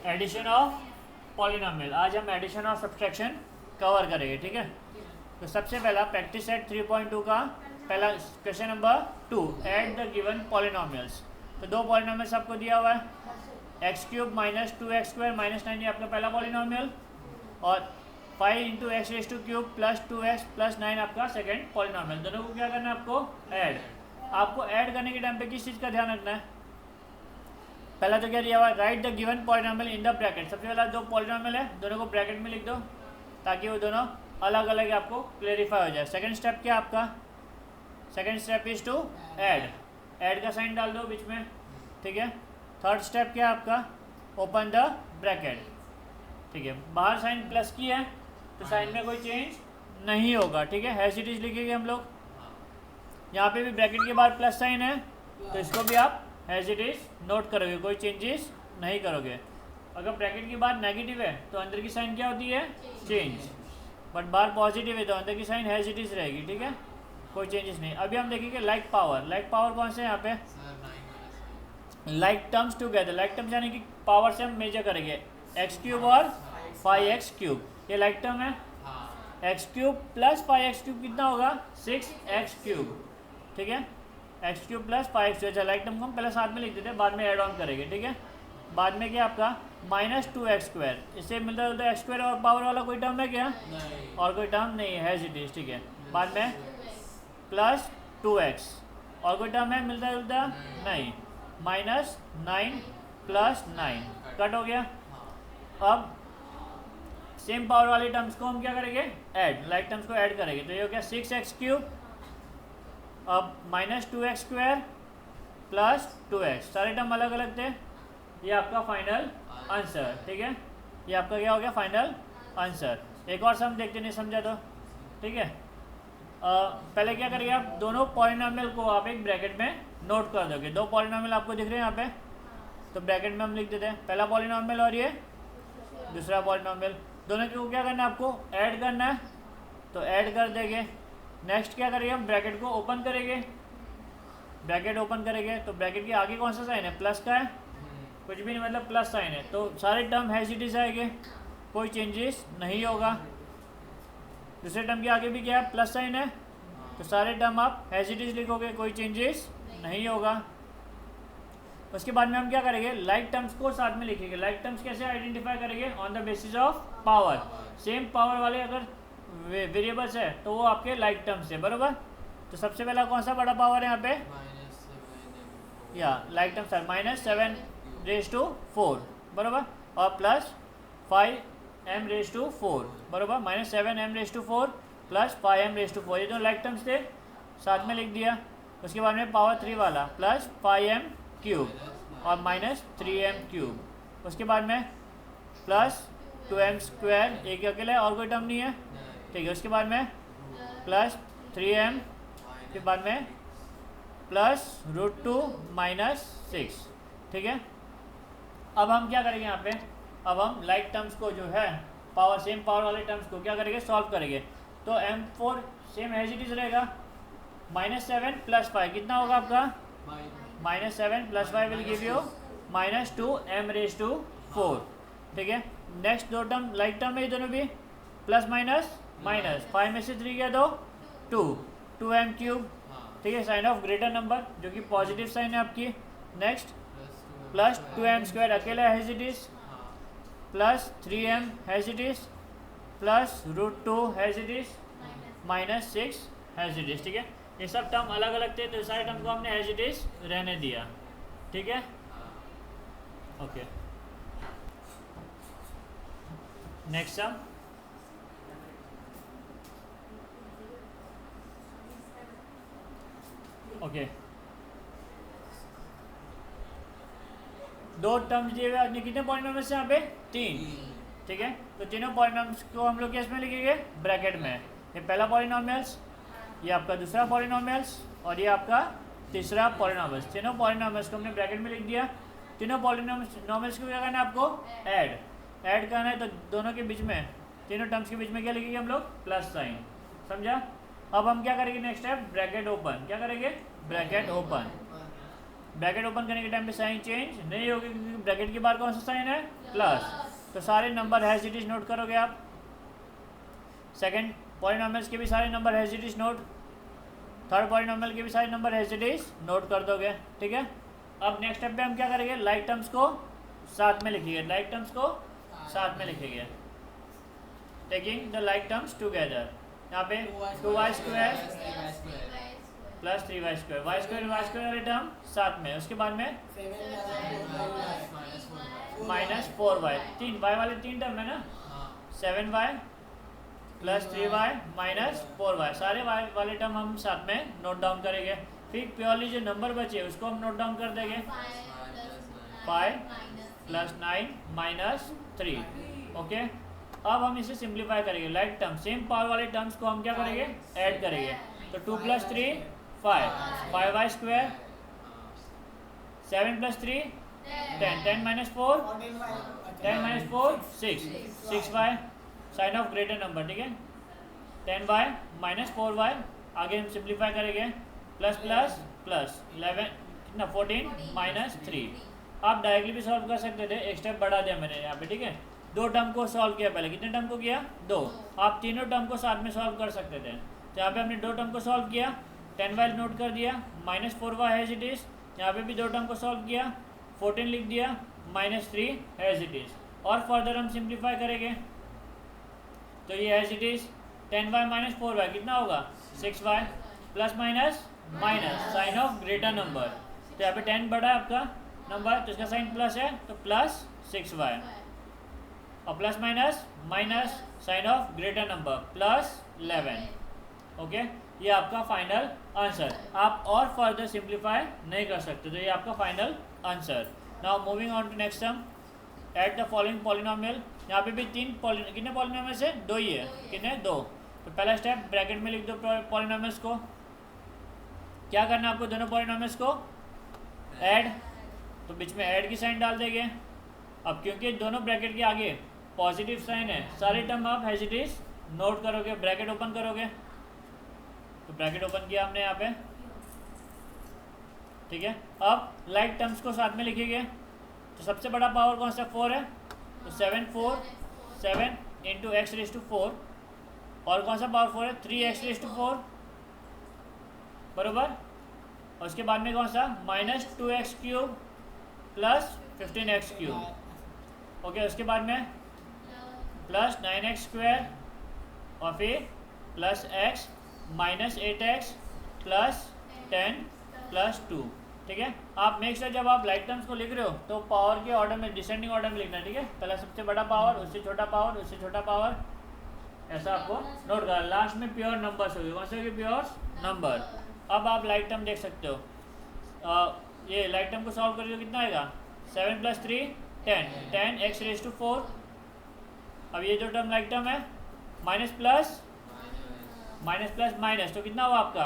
Addition of polynomial. आज हम addition of subtraction cover करेंगे, ठीक है। तो सबसे पहला प्रैक्टिस सेट 3.2 का पहला question number 2, add the given polynomials. तो दो पॉलिनोमियल्स आपको दिया हुआ है, x cube minus 2x² minus 9 आपका पहला पॉलिनोमियल, और 5 into x raise to cube plus 2x plus 9 आपका सेकेंड पॉलिनोमियल। दोनों को क्या करना है आपको, ऐड। आपको ऐड करने के टाइम पे किस चीज़ का ध्यान रखना है, पहला तो क्या दिया हुआ है, right the given polynomial in the bracket. सबसे पहला दो पॉलिनोमियल है, दोनों को ब्रैकेट में लिख दो ताकि वो दोनों अलग अलग आपको क्लेरिफाई हो जाए। सेकंड स्टेप क्या आपका, second step is to add, add का साइन डाल दो बीच में, ठीक है। थर्ड स्टेप क्या आपका, ओपन द ब्रैकेट, ठीक है। बाहर साइन प्लस की है तो साइन में कोई चेंज नहीं होगा, ठीक है। एज इट इज लिखेंगे हम लोग। यहाँ पे भी ब्रैकेट के बाद प्लस साइन है तो इसको भी आप एज इट इज नोट करोगे, कोई चेंजेस नहीं करोगे। अगर ब्रैकेट के बाद नेगेटिव है तो अंदर की साइन क्या होती है, चेंज, बट बाहर पॉजिटिव है तो अंदर की साइन एज इट इज रहेगी, ठीक है, कोई चेंजेस नहीं। अभी हम देखेंगे लाइक पावर। लाइक पावर कौन से है यहाँ पे, like terms together. Like terms यानी कि पावर से हम मेजर करेंगे, एक्स क्यूब और 5x क्यूब, ये लाइक टर्म है। X cube plus 5x cube कितना होगा, 6x क्यूब, ठीक है। एक्स क्यूब प्लस 5x, अच्छा लाइक टर्म को हम पहले साथ में लिख देते हैं, बाद में ऐड ऑन करेंगे, ठीक है। बाद में क्या आपका माइनस 2x², इससे मिलता जुलता x² और पावर वाला कोई टर्म है क्या, नहीं। और कोई टर्म नहीं है, एज इट इज, ठीक है। बाद में प्लस 2x, और कोई टर्म है मिलता जुलता, नहीं। माइनस 9 प्लस 9 कट हो गया। अब सेम पावर वाले टर्म्स को हम क्या करेंगे, ऐड, लाइक टर्म्स को ऐड करेंगे। तो ये हो गया 6x क्यूब, अब माइनस 2x² प्लस 2x, सारे टर्म अलग अलग थे। ये आपका फाइनल आंसर, ठीक है। ये आपका क्या हो गया, फाइनल आंसर। एक और सम देखते, नहीं समझा तो, ठीक है। पहले क्या करेंगे आप, दोनों पॉलिनोमियल को आप एक ब्रैकेट में नोट कर दोगे। दो पॉलिनोमियल आपको दिख रहे हैं यहाँ पे, तो ब्रैकेट में हम लिख देते हैं पहला पॉलिनोमियल और ये दूसरा पॉलिनोमियल। दोनों को क्या करना है, आपको ऐड करना है, तो ऐड कर देंगे। नेक्स्ट क्या करेंगे, हम ब्रैकेट को ओपन करेंगे। ब्रैकेट ओपन करेंगे तो ब्रैकेट के आगे कौन सा साइन है, प्लस का है, कुछ भी नहीं, मतलब प्लस साइन है, तो सारे टर्म एज इट इज आएंगे, कोई चेंजेस नहीं होगा। दूसरे टर्म के आगे भी क्या है, प्लस साइन है, तो सारे टर्म आप एज इट इज लिखोगे, कोई चेंजेस नहीं होगा। उसके बाद में हम क्या करेंगे, लाइक टर्म्स को साथ में लिखेंगे। लाइक टर्म्स कैसे आइडेंटिफाई करेंगे, on the basis of power. Same power वाले अगर वेरिएबल्स है तो वो आपके लाइक टर्म्स है, बरोबर। तो सबसे पहला कौन सा बड़ा पावर है यहाँ पे, या लाइक टर्म्स है -7m⁴, बरोबर, और प्लस 5m⁴, बरोबर, -7m⁴ प्लस 5m⁴, ये जो लाइक टर्म्स थे साथ में लिख दिया। उसके बाद में पावर 3 वाला प्लस 5m³ और -3m³। उसके बाद में प्लस 2m², एक अकेला है और कोई टर्म नहीं है, ठीक है। उसके बाद में प्लस 3m, के बाद में प्लस √2 -6, ठीक है। अब हम क्या करेंगे यहाँ पे, अब हम लाइक टर्म्स को जो है पावर, सेम पावर वाले टर्म्स को क्या करेंगे, सॉल्व करेंगे। तो m4 same as it is रहेगा, -7 + 5 कितना होगा आपका, -7 + 5 विल गिव यू -2m⁴, ठीक है। नेक्स्ट दो टर्म लाइक टर्म है, ये दोनों भी प्लस माइनस माइनस, 5 में से 3 गया तो 2m³, ठीक है, साइन ऑफ ग्रेटर नंबर जो कि पॉजिटिव साइन है आपकी। नेक्स्ट प्लस 2m² अकेला as it is, plus 3m as it is, plus √2 as it is, -6 as it is, ठीक है। ये सब टर्म अलग अलग थे तो सारे टर्म को हमने एज इट इज रहने दिया, ठीक है, ओके। Next sum, okay. दो टर्म्स दिए हुए, कितने पॉलिनोमियल्स हैं यहाँ पे, 3, ठीक है। तो तीनों पॉलिनोमियल्स को हम लोग किस में लिखेंगे, ब्रैकेट में। ये पहला पॉलिनोमियल्स, ये आपका दूसरा पॉलिनोमियल्स, और ये आपका तीसरा पॉलिनोमियल्स। तीनों पॉलिनोमियल्स को हमने ब्रैकेट में लिख दिया। तीनों पॉलिनोमियल्स को क्या करना है आपको, ऐड करना है। तो दोनों के बीच में, तीनों टर्म्स के बीच में क्या लिखेंगे हम लोग, प्लस साइन, समझा। अब हम क्या करेंगे, नेक्स्ट स्टेप ब्रैकेट ओपन, क्या करेंगे, ब्रैकेट ओपन। ब्रैकेट ओपन करने के टाइम पे साइन चेंज नहीं होगी क्योंकि ब्रैकेट के बाहर कौन सा साइन है, प्लस। तो सारे number has it is note करोगे आप। सेकंड पॉलिनोमियल्स के भी सारे number has it is note, third polynomial के भी सारे number has it is note कर दोगे, ठीक है। अब नेक्स्ट स्टेप पे हम क्या करेंगे, लाइक टर्म्स को साथ में लिखिए, लाइक टर्म्स को साथ में लिखेंगे, taking the like terms together. यहाँ पे 2y² प्लस 3y², y² वाले टर्म साथ में, उसके बाद में -4y, 3y वाले 3 टर्म है ना, 7y प्लस 3y -4y, सारे y वाले टर्म हम साथ में नोट डाउन करेंगे। फिर प्योरली जो नंबर बचे उसको हम नोट डाउन कर देंगे, 5 + 9 - 3, ओके। अब हम इसे सिंप्लीफाई करेंगे, लाइक टर्म सेम पावर वाले टर्म्स को हम क्या करेंगे, ऐड करेंगे। तो 2 + 3 5, 5y², 7 + 3 10, 10 - 4 10 - 4 6, 6y, sign of greater number, ठीक है। 10y -4y, आगे हम सिंप्लीफाई करेंगे, प्लस प्लस प्लस 11 कितना 14 - 3। आप डायरेक्टली भी सॉल्व कर सकते थे, एक स्टेप बढ़ा दिया मैंने यहाँ पे, ठीक है। 2 टर्म को सॉल्व किया, पहले कितने टर्म को किया, 2। आप तीनों टर्म को साथ में सॉल्व कर सकते थे, तो यहाँ पे हमने 2 टर्म को सॉल्व किया, 10y नोट कर दिया, -4y हैज इट इज, यहाँ पे भी 2 टर्म को सॉल्व किया, 14 लिख दिया, -3 हैज इट इज। और फर्दर हम सिंप्लीफाई करेंगे, तो ये has it is 10y -4y कितना होगा, 6y, plus minus minus sign of greater number, तो यहाँ पे 10 बड़ा है आपका नंबर, तो इसका साइन प्लस है, तो प्लस 6y, और plus minus minus sign of greater number plus 11, okay. ये आपका फाइनल आंसर, आप और फर्दर सिंप्लीफाई नहीं कर सकते, तो ये आपका final answer. Now moving on to next sum, at the following polynomial. यहाँ पे भी कितने पॉलिनोमियल्स है, 2 ही है, कितने 2। तो पहला स्टेप ब्रैकेट में लिख दो पॉलिनोमियल्स को, क्या करना है आपको, दोनों पॉलिनोमियल्स को ऐड, तो बीच में ऐड की साइन डाल देंगे। अब क्योंकि दोनों ब्रैकेट के आगे पॉजिटिव साइन है, सारे टर्म आप हैज इट इज नोट करोगे, ब्रैकेट ओपन करोगे, तो ब्रैकेट ओपन किया हमने यहाँ पे, ठीक है। अब लाइक टर्म्स को साथ में लिखेंगे, तो सबसे बड़ा पावर कौन सा, 4 है, तो 7 × x⁴, और कौन सा पावर 4 है, 3x⁴, बरोबर। और उसके बाद में कौन सा, -2x³ प्लस 15x³ ओके। उसके बाद में प्लस 9x² और फिर plus x -8x plus 10 plus 2, ठीक है। आप मेक श्योर जब आप लाइक टर्म्स को लिख रहे हो तो पावर के ऑर्डर में, डिसेंडिंग ऑर्डर में लिखना, ठीक है। पहला सबसे बड़ा पावर, उससे छोटा पावर, उससे छोटा पावर, ऐसा आपको नोट करना। लास्ट में प्योर नंबर्स होगी, कौन से होगी, प्योर नंबर। अब आप लाइक टर्म देख सकते हो, ये लाइक टर्म को सॉल्व करिए तो कितना आएगा, 7 + 3 10 10x⁴। अब ये जो टर्म लाइक टर्म है, माइनस प्लस माइनस, तो कितना हुआ आपका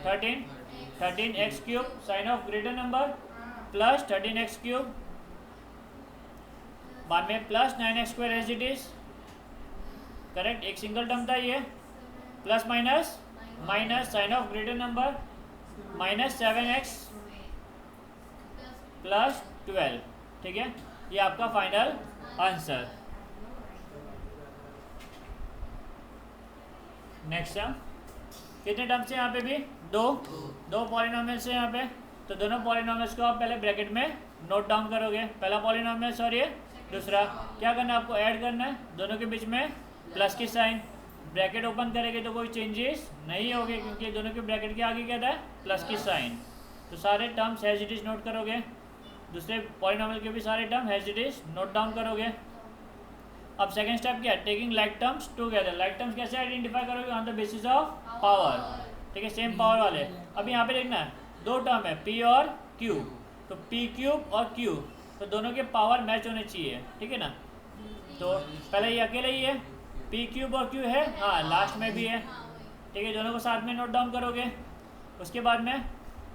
13x³ sign of greater number plus 13x³, बाद में plus 9x² as it is, correct, एक सिंगल टर्म था ये, plus minus minus sign of greater number -7x plus 12, ठीक है। ये आपका फाइनल आंसर। नेक्स्ट सम, कितने टर्म्स हैं यहाँ पे भी, 2 पॉलिनोमियल्स हैं यहाँ पे, तो दोनों पॉलिनोमियल्स को आप पहले ब्रैकेट में नोट डाउन करोगे, पहला पॉलिनोमियल और ये दूसरा। क्या करना है आपको, ऐड करना है, दोनों के बीच में प्लस की साइन, ब्रैकेट ओपन करेंगे तो कोई चेंजेस नहीं होंगे क्योंकि दोनों के ब्रैकेट के आगे क्या था, प्लस की साइन। तो सारे terms has it is note करोगे, दूसरे पॉलिनोमियल के भी सारे term has it is note down करोगे। अब सेकंड स्टेप क्या है, taking like terms together. Like terms कैसे आइडेंटिफाई करोगे, on the basis of power, ठीक है, सेम पावर वाले। अब यहाँ पे देखना है 2 टर्म है, p और q, तो p³ और q, तो दोनों के पावर मैच होने चाहिए, ठीक है ना। तो पहले ये अकेले ही है, p³ और q है, हाँ लास्ट में भी है, ठीक है, दोनों को साथ में नोट डाउन करोगे। उसके बाद में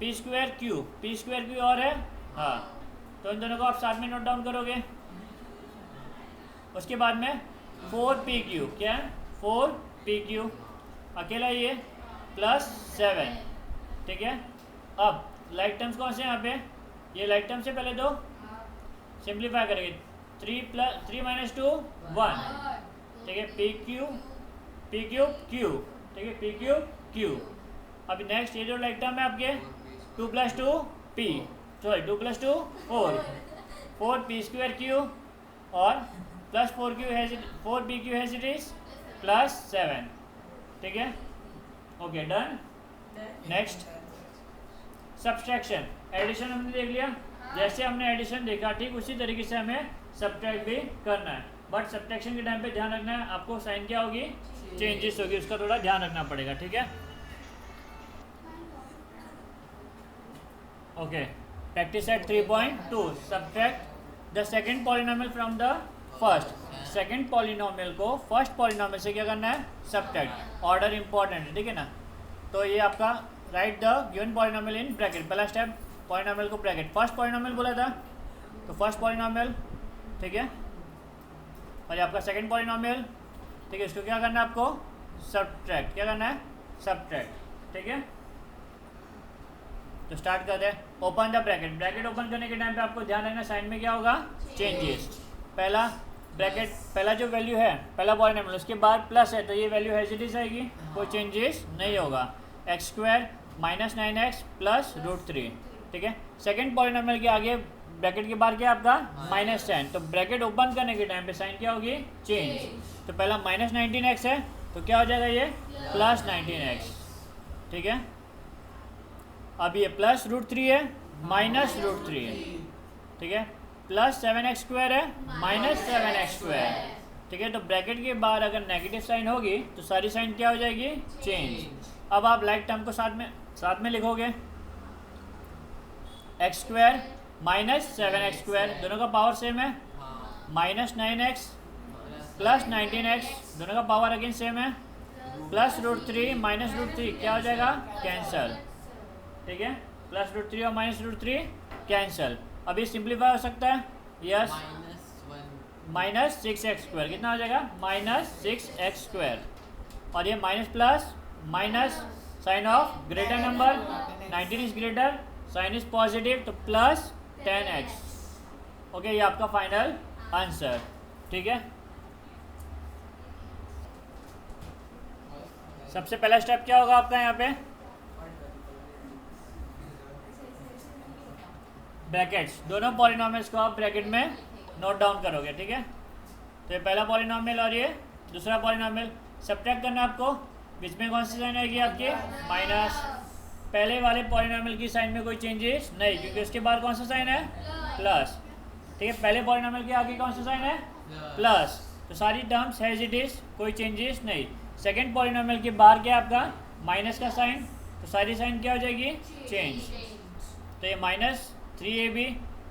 p² और है, हाँ, तो इन दोनों को आप साथ में नोट डाउन करोगे। उसके बाद में 4pq, क्या है, 4pq अकेला ये, प्लस 7, ठीक है। अब लाइक टर्म्स कौन से हैं यहाँ पे, ये लाइक टर्म से पहले दो सिंप्लीफाई करेंगे, 3 माइनस 2 1, ठीक है, पी क्यूब क्यू, ठीक है, पी क्यूब क्यू। अभी नेक्स्ट ये जो लाइक टर्म है आपके 2 + 2 p, sorry 2 + 2 4 p square q और plus 4 p q has it is plus 7, ठीक है, okay done. Next subtraction, addition हमने देख लिया, जैसे हमने एडिशन देखा ठीक उसी तरीके से हमें सब्ट्रैक्ट भी करना है, बट सब्ट्रैक्शन के टाइम पे ध्यान रखना है आपको साइन क्या होगी, चेंजेस होगी, उसका थोड़ा ध्यान रखना पड़ेगा, ठीक है, okay. Practice eight 3.2, subtract the second polynomial from the first, second polynomial को फर्स्ट पॉलिनोमियल से क्या करना है, सब्ट्रैक्ट, ऑर्डर इंपॉर्टेंट है, ठीक है ना। तो ये आपका right the given polynomial in bracket, पहला स्टेप पॉलिनोमियल को ब्रैकेट, फर्स्ट पॉलिनोमियल बोला था तो फर्स्ट पॉलिनोमियल, ठीक है, और ये आपका सेकंड पॉलिनोमियल, ठीक है, इसको क्या करना है आपको, सब्ट्रैक्ट, क्या करना है, सब्ट्रैक्ट, ठीक है। तो स्टार्ट करते हैं, open the bracket, bracket open करने के टाइम पे आपको ध्यान रखना साइन में क्या होगा, चेंजेस, पहला ब्रैकेट, पहला जो वैल्यू है पहला पॉलिनोमियल उसके बाद प्लस है तो ये वैल्यू एज इट इज आएगी, कोई चेंजेस नहीं होगा, x² - 9x + √3, ठीक है। सेकंड पॉलिनोमियल के आगे ब्रैकेट के बाहर क्या आपका -10, तो ब्रैकेट ओपन करने के टाइम पे साइन क्या होगी, चेंज, तो पहला -19x है तो क्या हो जाएगा ये +19x, ठीक है। अब ये प्लस √3 है -√3 है, ठीक है, प्लस 7x² है -7x², ठीक है। तो ब्रैकेट के बाहर अगर नेगेटिव साइन होगी तो सारी साइन क्या हो जाएगी, चेंज। अब आप लाइक टर्म को साथ में लिखोगे, x² - 7x², दोनों का पावर सेम है, -9x + 19x, दोनों का पावर अगेन सेम है, प्लस √3 -√3 क्या हो जाएगा, कैंसल, ठीक है, प्लस √3 और -√3 कैंसल। अभी सिंप्लीफाई हो सकता है, यस, -6x², कितना हो जाएगा, -6x², और ये minus plus minus, sign of greater number, 19 is greater, sign is positive तो प्लस 10x, ओके, ये आपका फाइनल आंसर, ठीक है। सबसे पहला स्टेप क्या होगा आपका यहाँ पे, ब्रैकेट्स, दोनों पॉलिनोमियल्स को आप ब्रैकेट में नोट डाउन करोगे, ठीक है। तो ये पहला पॉलिनोमियल और ये दूसरा पॉलिनोमियल, सब्ट्रैक्ट करना है आपको, बीच में कौन सी साइन आएगी आपकी, माइनस, पहले वाले पॉलिनोमियल की साइन में कोई चेंजेस नहीं क्योंकि उसके बाद कौन सा साइन है, प्लस, ठीक है, पहले पॉलिनोमियल के आगे कौन सा साइन है, प्लस, तो सारी टर्म्स हैज इट इज, कोई चेंजेस नहीं। सेकंड पॉलिनोमियल के बाहर क्या आपका माइनस का साइन, तो सारी साइन क्या हो जाएगी, चेंज, तो ये -3ab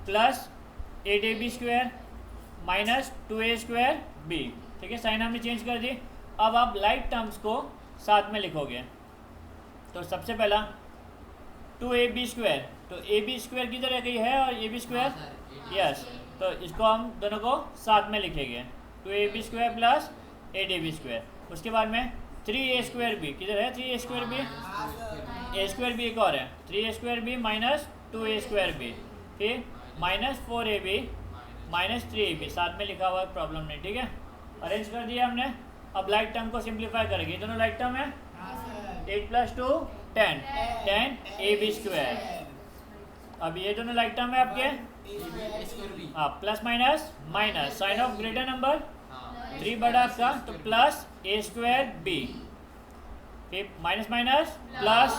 + 8ab² -2a²b, ठीक है, साइन हमने चेंज कर दी। अब आप लाइक टर्म्स को साथ में लिखोगे, तो सबसे पहला 2ab², तो ab² किधर है, कहीं है, और ab², यस, तो इसको हम दोनों को साथ में लिखेंगे, 2ab² + 8ab², उसके बाद में 3a²b, किधर है 3a²b, a²b एक और है, 3a²b - 2a²b, फिर -4ab - 3ab, साथ में लिखा हुआ है, प्रॉब्लम नहीं, ठीक है, अरेंज कर दिया हमने। अब लाइक टर्म को सिंप्लीफाई करेंगे, दोनों लाइक टर्म है, 8 + 2 10 10ab², अब ये दोनों लाइक टर्म है आपके, हाँ, plus minus minus, sign of greater number, 3 बड़ा आपका तो प्लस a²b, फिर माइनस माइनस प्लस,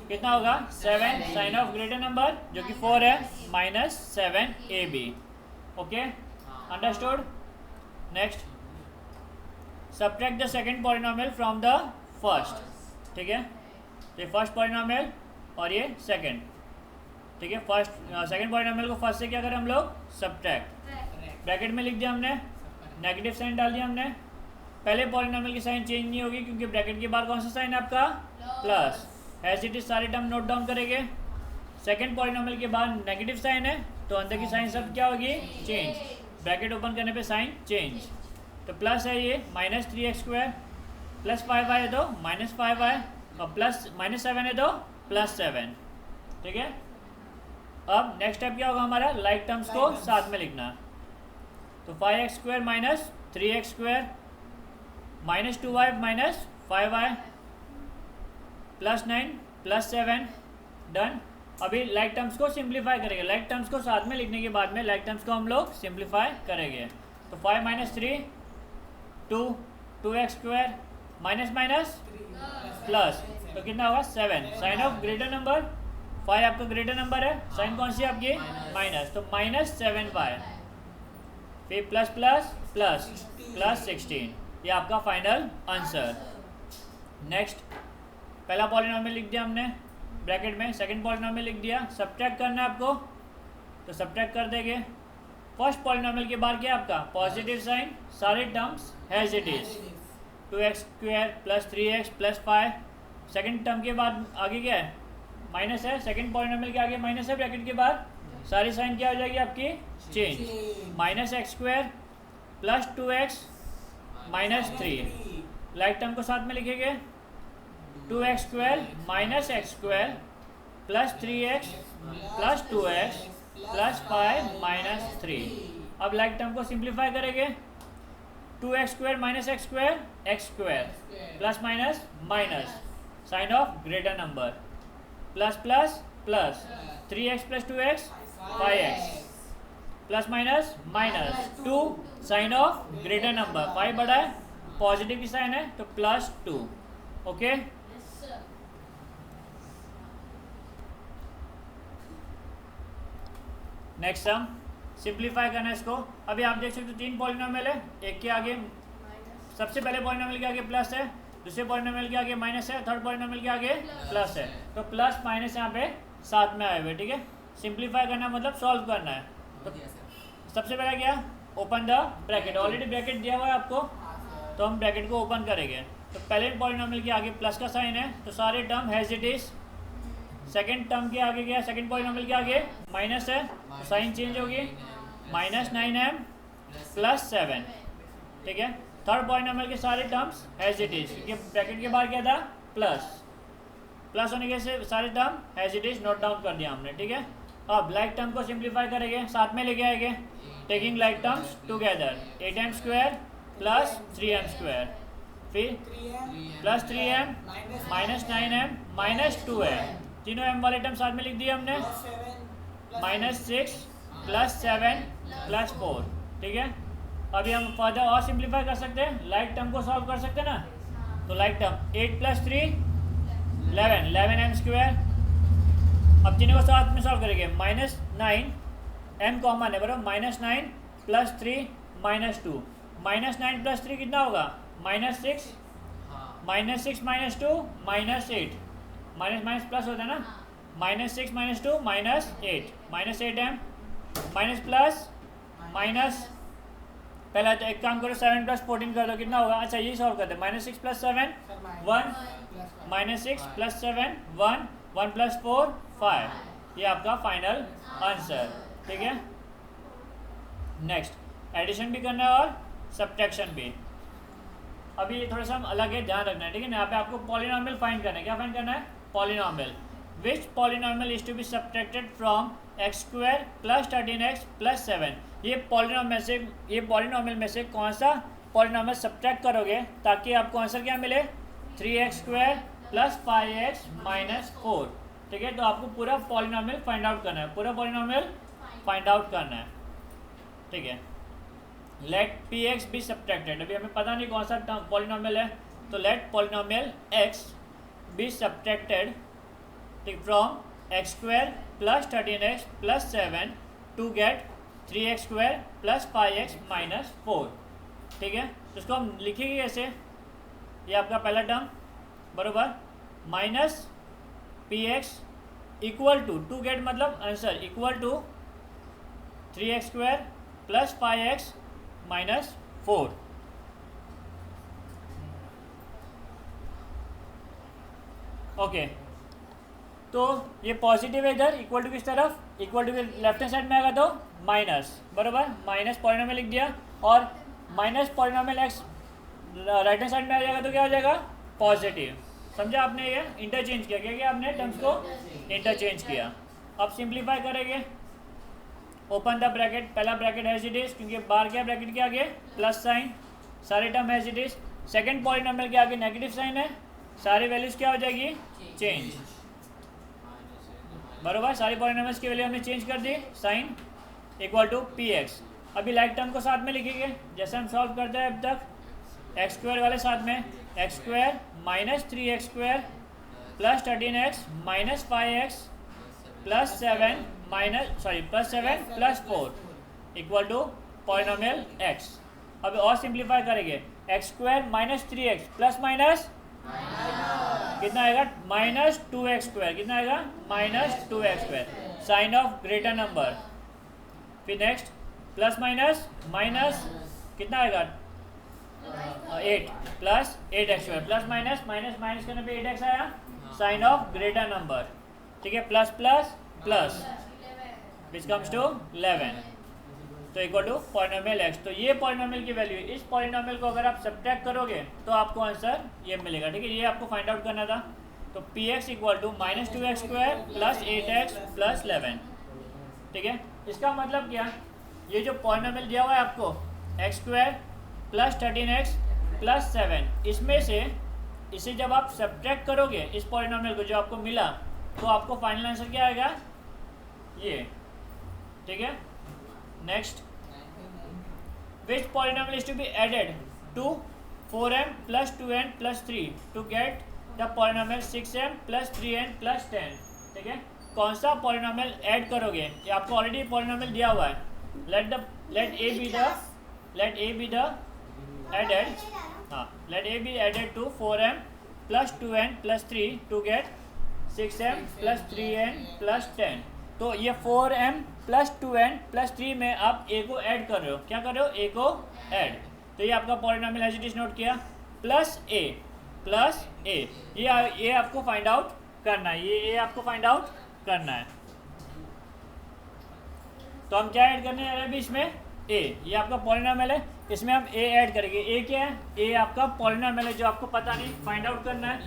कितना होगा 7, साइन ऑफ ग्रेटर नंबर जो कि 4 है, -7ab, okay, understood. Next, subtract the second polynomial from the first, ठीक है, तो ये फर्स्ट पॉलिनोमियल और ये सेकंड, ठीक है, सेकंड पॉलिनोमियल को फर्स्ट से क्या करें हम लोग, सब्ट्रैक्ट, ब्रैकेट में लिख दिया हमने, नेगेटिव साइन डाल दिया हमने, पहले पॉलिनोमियल की साइन चेंज नहीं होगी क्योंकि ब्रैकेट के बाद कौन सा साइन है आपका, प्लस, एज इट इज सारे टर्म नोट डाउन करेंगे। सेकंड पॉलिनोमियल के बाद नेगेटिव साइन है तो अंदर की साइन सब क्या होगी, चेंज, ब्रैकेट ओपन करने पे साइन चेंज, तो प्लस है ये -3x² +5y है तो -5y, और प्लस -7 है तो +7, ठीक है, अब नेक्स्ट स्टेप क्या होगा हमारा, लाइक टर्म्स को साथ में लिखना। तो 5x square minus 3x square minus 2y minus 5y plus 9 plus 7 done. अभी लाइक टर्म्स को सिंप्लीफाई करेंगे। लाइक टर्म्स को साथ में लिखने के बाद में लाइक टर्म्स को हम लोग सिंप्लीफाई करेंगे। तो 5 minus 3 2x square minus minus plus, तो कितना होगा 7। साइन ऑफ ग्रेटर नंबर, 5 आपका ग्रेटर नंबर है, साइन कौन सी आपकी माइनस, तो माइनस 7y, फिर प्लस प्लस प्लस प्लस 16, ये आपका फाइनल आंसर। नेक्स्ट, पहला पॉलिनोमियल लिख दिया हमने ब्रैकेट में, सेकंड पॉलिनोमियल लिख दिया। सब्ट्रैक्ट करना है आपको, तो सब्ट्रैक्ट कर देंगे। फर्स्ट पॉलिनोमियल के बाद क्या आपका पॉजिटिव साइन, सारे terms has it is, 2x square plus 3x plus 5। Second term के बाद आगे क्या है, माइनस है, सेकंड पॉलिनोमियल के आगे माइनस है, ब्रैकेट के बाद सारी साइन क्या हो जाएगी आपकी change, minus x square plus 2x minus 3। Like term को साथ में लिखेंगे, 2x square minus x square plus 3x plus 2x plus 5 minus 3। अब लाइक टर्म को सिंप्लीफाई करेंगे, 2x square minus x square plus minus minus, sign of greater number, plus plus plus 3x plus 2x 5x plus minus minus 2, sign of greater number, 5 बड़ा है, positive की sign है तो plus 2। Okay, next sum simplify करना है इसको। अभी आप देख सकते हो 3 पॉलिनोमियल है, एक के आगे सबसे पहले पॉलिनोमियल के आगे प्लस है, दूसरे पॉलिनोमियल के आगे माइनस है, थर्ड पॉलिनोमियल के आगे प्लस है, तो प्लस माइनस यहाँ पे साथ में आए हुए। ठीक है, सिंप्लीफाई करना मतलब सॉल्व करना है। तो सबसे पहले क्या, open the bracket, already bracket दिया हुआ है आपको, तो हम ब्रैकेट को ओपन करेंगे। तो पहले पॉलिनोमियल के आगे प्लस का साइन है, तो सारे term has it is. Second term के आगे क्या, सेकेंड पॉलिनोमियल के आगे माइनस है, तो साइन चेंज होगी, माइनस 9m प्लस 7। ठीक है, थर्ड पॉलिनोमियल के सारे टर्म्स हैज इट इज, क्योंकि ब्रैकेट के बाहर क्या था प्लस, प्लस होने के से सारे term has it is note down कर दिया हमने। ठीक है, अब लाइक टर्म को सिंप्लीफाई करेंगे, साथ में लेके आएंगे, taking like terms together, 8m square plus 3m square, फिर plus 3m minus 9m minus 2m, तीनों m वाले टर्म साथ में लिख दिए हमने, माइनस 6 प्लस 7 प्लस 4। ठीक है, अभी हम फर्दर और सिंप्लीफाई कर सकते हैं, लाइक टर्म को सॉल्व कर सकते हैं ना। तो like term 8 plus 3 11m square, अब तीनों को साथ में सॉल्व करेंगे, माइनस 9 m कॉमन है बराबर, minus 9 plus 3 minus 2, minus 9 plus 3 कितना होगा minus 6, minus 6 minus 2 minus 8, minus minus plus होता है ना, minus 6 minus 2 minus 8, minus 8m minus plus minus, पहला तो एक काम करो 7 प्लस 14 कर दो, कितना होगा, अच्छा यही सॉल्व करते हैं, minus 6 plus 7 1, minus 6 plus 7 1, 1 plus 4 5, ये आपका फाइनल आंसर। ठीक है, नेक्स्ट एडिशन भी करना है और सब्ट्रैक्शन भी। अभी थोड़ा सा हम अलग है, ध्यान रखना है। ठीक है, यहाँ पे आपको पॉलिनोमियल फाइंड करना है। क्या फाइंड करना है, polynomial, which polynomial is to be subtracted from x square plus 13x plus 7। ये पॉलिनोमियल में से कौन सा पॉलिनोमियल सब्ट्रैक्ट करोगे ताकि आपको आंसर क्या मिले, 3x square plus 5x minus 4। ठीक है, तो आपको पूरा पॉलिनोमियल फाइंड आउट करना है, पूरा पॉलिनोमियल फाइंड आउट करना है। ठीक है, लेट px बी सब्ट्रैक्टेड, अभी हमें पता नहीं कौन सा पॉलिनोमियल है, तो let polynomial x be subtracted from x square plus 13x plus 7 to get 3x square plus 5x minus 4। ठीक है, तो इसको हम लिखेंगे कैसे, ये आपका पहला टर्म बराबर minus px equal to get मतलब answer equal to 3x square plus 5x minus 4। Okay, तो ये पॉजिटिव है इधर, इक्वल टू किस तरफ, equal to left hand side में आएगा तो माइनस बराबर, माइनस पॉलिनोमियल लिख दिया, और minus polynomial x right hand side में आ जाएगा तो क्या हो जाएगा पॉजिटिव। समझा आपने, ये इंटरचेंज किया, क्या आपने टर्म्स को इंटरचेंज किया। अब सिंप्लीफाई करेंगे, ओपन द ब्रैकेट, पहला ब्रैकेट एज इट इज, क्योंकि बार क्या ब्रैकेट के आगे प्लस साइन, सारे term as it is. Second polynomial के आगे नेगेटिव साइन है, सारी वैल्यूज क्या हो जाएगी, चेंज, बरोबर। सारी पॉलिनोमियल्स की वैल्यू हमने चेंज कर दी, sign equal to p x. अभी लाइक टर्म को साथ में लिखेंगे जैसे हम सॉल्व करते हैं अब तक, एक्स स्क्वायर वाले साथ में, x square minus 3x square plus 13x minus 5x plus 7 plus 4 equal to polynomial x। अब और सिंप्लीफाई करेंगे, x square minus 3x plus minus कितना आएगा, माइनस 2x स्क्वायर, कितना आएगा, minus 2x square, sign of greater number. फिर next plus minus minus कितना आएगा, 8 plus 8x square, plus minus minus minus करने पे 8x आया, साइन ऑफ ग्रेटर नंबर, ठीक है, plus plus plus which comes to 11, तो इक्वल टू पॉलिनोमियल x। तो ये पॉलिनोमियल की वैल्यू, इस पॉलिनोमियल को अगर आप सब्ट्रैक्ट करोगे तो आपको आंसर ये मिलेगा, ठीक है। ये आपको फाइंड आउट करना था। तो p x equal to minus 2x square plus 8x plus 11, ठीक है। इसका मतलब क्या, ये जो पॉलिनोमियल दिया हुआ है आपको x square plus 13x plus 7, इसमें से इसे जब आप सब्ट्रैक्ट करोगे इस पॉलिनोमियल को जो आपको मिला, तो आपको फाइनल आंसर क्या आएगा, ये, ठीक है। Next, which polynomial is to be added to 4m plus 2n plus 3 to get the polynomial 6m plus 3n plus 10, ठीक है। कौन सा पॉलिनोमियल ऐड करोगे, ये आपको ऑलरेडी पॉलिनोमियल दिया हुआ है। let a be the added, let a be added to 4m plus 2n plus 3 to get 6m plus 3n plus 10। तो ये 4m प्लस 2n प्लस 3 में आप a को ऐड कर रहे हो, क्या कर रहे हो, a को ऐड। तो ये आपका polynomial as it is note किया, प्लस a, ये आपको फाइंड आउट करना है, ये आपको फाइंड आउट करना है। तो हम क्या ऐड करने जा रहे हैं अभी इसमें, a, ये आपका पॉलिनोमियल है, इसमें हम a ऐड करेंगे। a क्या है, a आपका पॉलिनोमियल है जो आपको पता नहीं, फाइंड आउट करना है।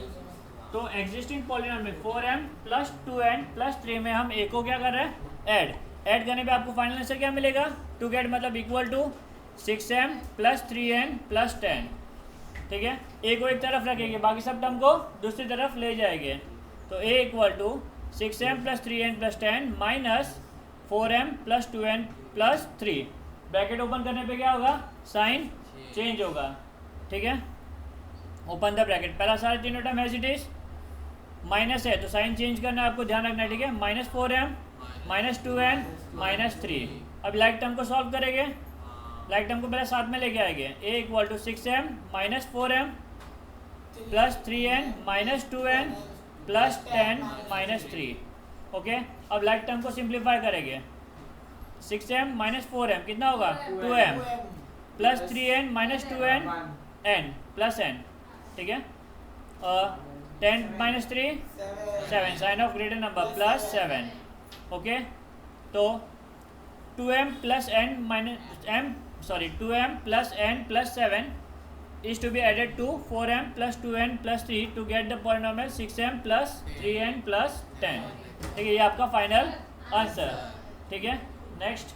तो existing polynomial 4m plus 2n plus 3 में हम a को क्या कर रहे हैं, ऐड करने पे आपको फाइनल आंसर क्या मिलेगा, टू गेट मतलब equal to 6m plus 3n plus 10, ठीक है। a को एक तरफ रखेंगे, बाकी सब टर्म को दूसरी तरफ ले जाएंगे। तो a equal to 6m plus 3n plus 10 minus 4m plus 2n plus 3, bracket open करने पे क्या होगा, साइन चेंज होगा, ठीक है। ओपन द ब्रैकेट, पहला सारे तीनों term as it is, minus है तो साइन चेंज करना है आपको, ध्यान रखना है, ठीक है। Minus 4m minus 2n minus 3। अब लाइक टर्म को सॉल्व करेंगे, लाइक टर्म को पहले साथ में लेके आएंगे, a equal to 6m minus 4m plus 3n minus 2n plus 10 minus 3, okay. अब लाइक टर्म को सिंप्लीफाई करेंगे, 6m माइनस 4m कितना होगा, 2m plus 3n minus 2n n plus n, ठीक है। 10 minus 3 7, sign of greater number plus 7, okay. तो 2m plus n minus m 2m plus n plus 7 is to be added to 4m plus 2n plus 3 to get the polynomial 6m plus 3n plus 10, ठीक है। ये आपका final answer, ठीक है। Next,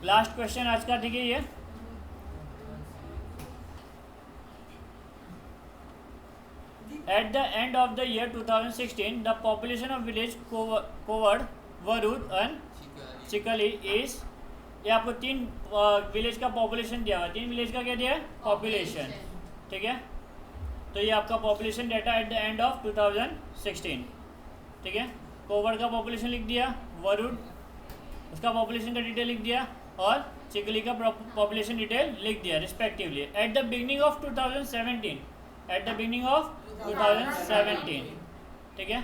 last question आज का, ठीक है। ये at the end of the year 2016 the population of village Kovad, Varud and Chikali is, ये आपको 3 विलेज का पॉपुलेशन दिया हुआ है, 3 विलेज का क्या दिया है, पॉपुलेशन, ठीक है। तो ये आपका population data at the end of 2016, ठीक है। कोवड़ का पॉपुलेशन लिख दिया, वरुड उसका पॉपुलेशन का डिटेल लिख दिया, और चिकली का पॉपुलेशन डिटेल लिख दिया respectively. At the beginning of 2017, at the beginning of 2017, ठीक है।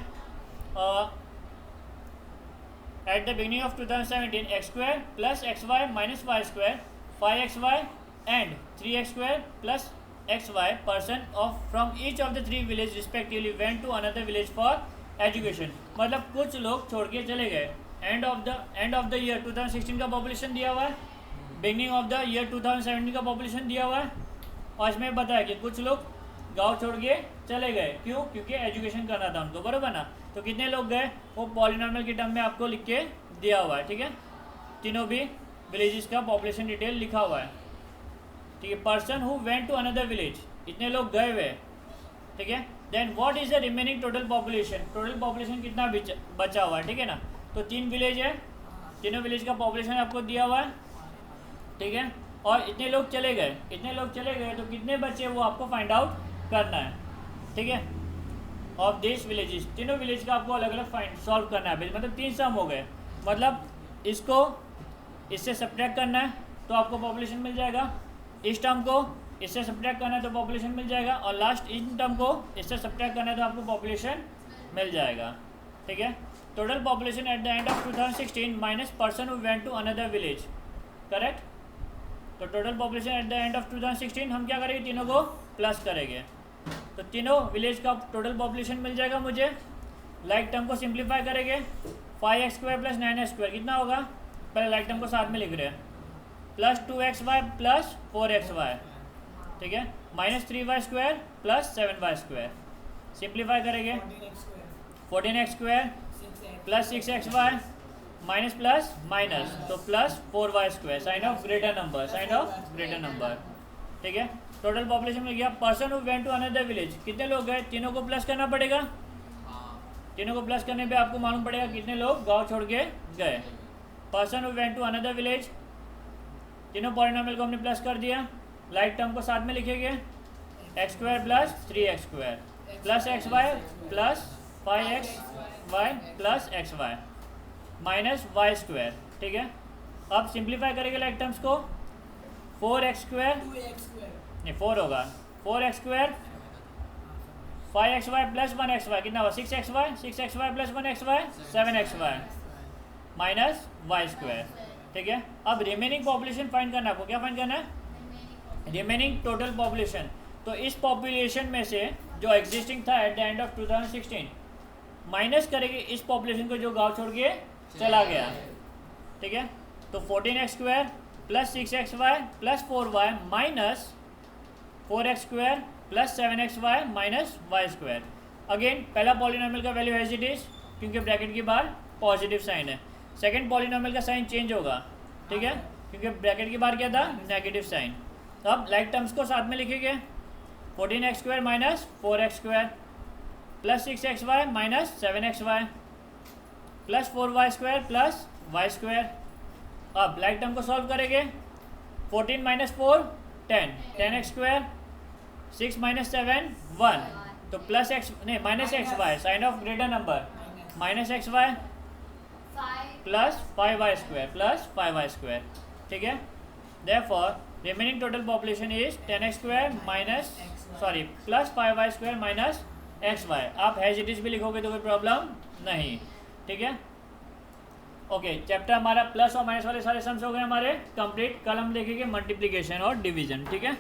At the beginning of 2017, x square plus xy minus y square, 5xy and 3x square plus xy person from each of the 3 villages respectively went to another village for education। मतलब कुछ लोग छोड़ के चले गए। End of the year 2016 का population दिया हुआ है, बिगनिंग ऑफ द ईयर 2017 का पॉपुलेशन दिया हुआ है, और इसमें बताया कि कुछ लोग गाँव छोड़ के चले गए, क्यों, क्योंकि एजुकेशन करना था उनको, बराबर ना। तो कितने लोग गए वो पॉलिनॉमियल के टर्म में आपको लिख के दिया हुआ है, ठीक है। तीनों भी विलेजेस का पॉपुलेशन डिटेल लिखा हुआ है, ठीक है। Person who went to another village, इतने लोग गए हुए, ठीक है। Then what is the remaining total population, total population कितना बचा हुआ है, ठीक है ना। तो 3 विलेज है, तीनों विलेज का पॉपुलेशन आपको दिया हुआ है, ठीक है। और इतने लोग चले गए, तो कितने बचे वो आपको फाइंड आउट करना है, ठीक है। ऑफ दिस विलेजेस, तीनों विलेज का आपको अलग अलग फाइंड सॉल्व करना है, मतलब 3 सम हो गए, मतलब इसको इससे सब्ट्रैक्ट करना है तो आपको पॉपुलेशन मिल जाएगा, इस टर्म को इससे सब्ट्रैक्ट करना है तो पॉपुलेशन मिल जाएगा, और लास्ट इन टर्म को इससे सब्ट्रैक्ट करना है तो आपको पॉपुलेशन मिल जाएगा, ठीक है। Total population at the end of 2016 minus person who went to another village, correct. तो total population at the end of 2016 हम क्या करेंगे, तीनों को प्लस करेंगे, तो तीनों विलेज का टोटल पॉपुलेशन मिल जाएगा मुझे। लाइक टर्म को सिंप्लीफाई करेंगे, 5x² प्लस 9x² कितना होगा, पहले लाइक टर्म को साथ में लिख रहे हैं, प्लस 2xy प्लस 4xy, ठीक है, minus 3y² plus 7y², simplify करेंगे 14x² plus 6xy minus plus minus, तो plus 4y², sign of greater number, ठीक है। टोटल पॉपुलेशन मिल गया। Person who went to another village, कितने लोग गए, तीनों को प्लस करना पड़ेगा, तीनों को प्लस करने पे आपको मालूम पड़ेगा कितने लोग गांव छोड़ के गए। Person who went to another village, तीनों पॉलिनॉमियल को हमने प्लस कर दिया, लाइक टर्म को साथ में लिखेंगे, x² plus 3x² plus xy plus 5xy plus xy minus y², ठीक है। अब सिंप्लीफाई करेंगे लाइक टर्म्स को, 4x² नहीं 4 होगा, 4x² 5xy प्लस 1xy कितना हुआ, 6xy plus 1xy 7xy minus y², ठीक है। अब रिमेनिंग पॉपुलेशन फाइंड करना है आपको, क्या फाइंड करना है, रिमेनिंग टोटल पॉपुलेशन। तो इस पॉपुलेशन में से जो एग्जिस्टिंग था eight the end of 2016 minus करेंगे इस पॉपुलेशन को जो गांव छोड़ के चला गया, ठीक है। तो 14x² plus 6xy plus 4y minus 4x² plus 7xy minus y²। Again पहला पॉलिनॉमियल का वैल्यू एज इट इज, क्योंकि ब्रैकेट के बाहर पॉजिटिव साइन है। सेकंड पॉलिनॉमियल का साइन चेंज होगा, ठीक है, क्योंकि ब्रैकेट के बाहर क्या था, नेगेटिव साइन। अब लाइक टर्म्स को साथ में लिखेंगे, 14x² minus 4x² plus 6xy minus 7xy plus 4y² plus y²। अब लाइक टर्म को सॉल्व करेंगे, 14 माइनस 4 10x², 6 माइनस 7 1, तो प्लस x नहीं minus xy, sign of greater number, minus xy plus 5y², ठीक है। Therefore remaining total population is 10x² minus plus 5y² minus xy। आप हेजिटिस भी लिखोगे तो कोई प्रॉब्लम नहीं, ठीक है। ओके, चैप्टर हमारा प्लस और माइनस वाले सारे सम्स हो गए हमारे कंप्लीट। कल हम देखेंगे मल्टीप्लिकेशन और डिवीजन, ठीक है।